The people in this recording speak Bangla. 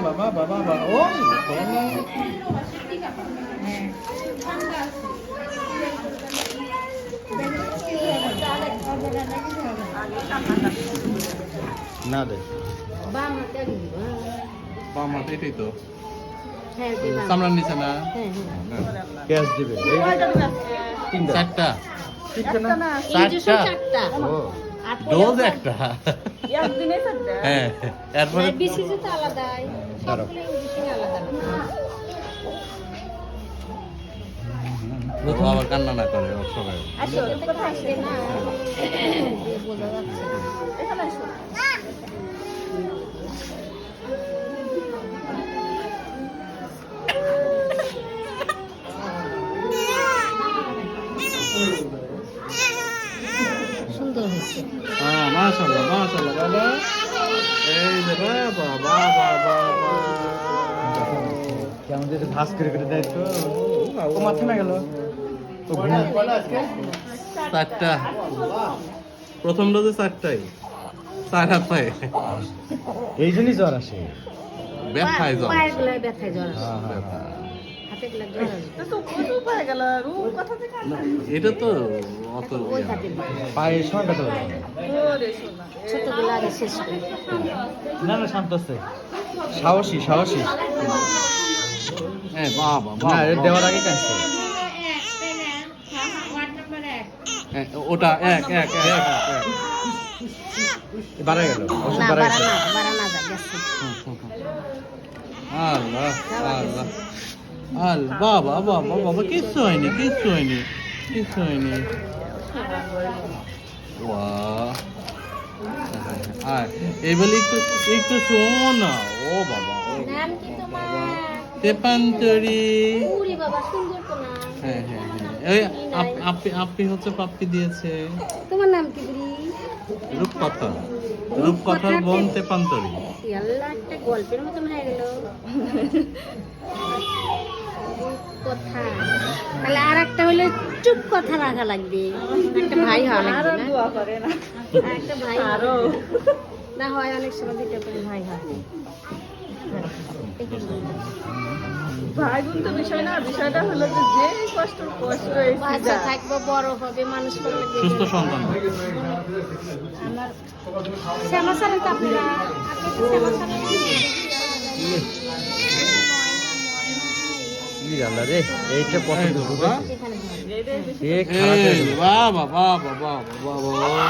বাবা বাবা বাবা ওই না দে বাম হাতে এটাই তো সামলার নিচে না ক্যাশ দিবে চারটা চারটা ডোজ একটা হ্যাঁ এরপরে আবার কান্না না করে সবাই সুন্দর হয়েছে। হ্যাঁ মাশাআল্লাহ মাশাআল্লাহ বাবা এই যে বাবা বাবা বাবা কেমন যদি ভাস করে করে দেয় তো ও মাথা না গেল তো চারটা প্রথম ডোজে চারটাই চার হাত পায়ে এই জন্যই জ্বর আসে ব্যথায় জ্বর পায়ের গোলায় ব্যথায় জ্বর আসে। হাতে গোলায় জ্বর আসে। এটা তো অত ওই হাতে পায়ের সময় ব্যথা ছোটগুলো আগে শেষ করে। না না শান্ত আছে সাহসী সাহসী হ্যাঁ বাবা না এটা দেওয়ার আগে কাঁদছে ওটা এক এক এক বাড়া গেল না বাড়া না যায় গেছে। আল্লাহ আল্লাহ আল্লাহ বাবা বাবা বাবা কিচ্ছু হয়নি কিচ্ছু হয়নি কিচ্ছু হয়নি বাহ আর এবারে একটু একটু শোন না ও বাবা নাম কি তোমার? তেপান্তরি উরি বাবা সুন্দর তো নাম। হ্যাঁ হ্যাঁ হ্যাঁ এই আপনি হচ্ছে পাপ্পি দিয়েছে তোমার নাম কি বুড়ি? রূপকথা রূপকথার বোন তেপান্তরি আল্লাহ একটা গল্পের মতন হয়ে গেল কথা। তাহলে আর একটা হলে চুপ কথা রাখা লাগবে। একটা ভাই হওয়া লাগবে না? আর একটা ভাই না হয় অনেক সময় দিতে পারে ভাই হয়। ভাই বোন তো বিষয় না, বিষয়টা হলো যে যে কষ্ট বাচ্চা থাকবে বড় হবে মানুষ করলে সুস্থ সন্তান আমার শ্যামা স্যারের তো আপনারা শ্যামা স্যারের কি জানলা রে এইটা পছন্দ করবে এখানে হয়। এ খারাপ বাবা বাবা বাবা বাবা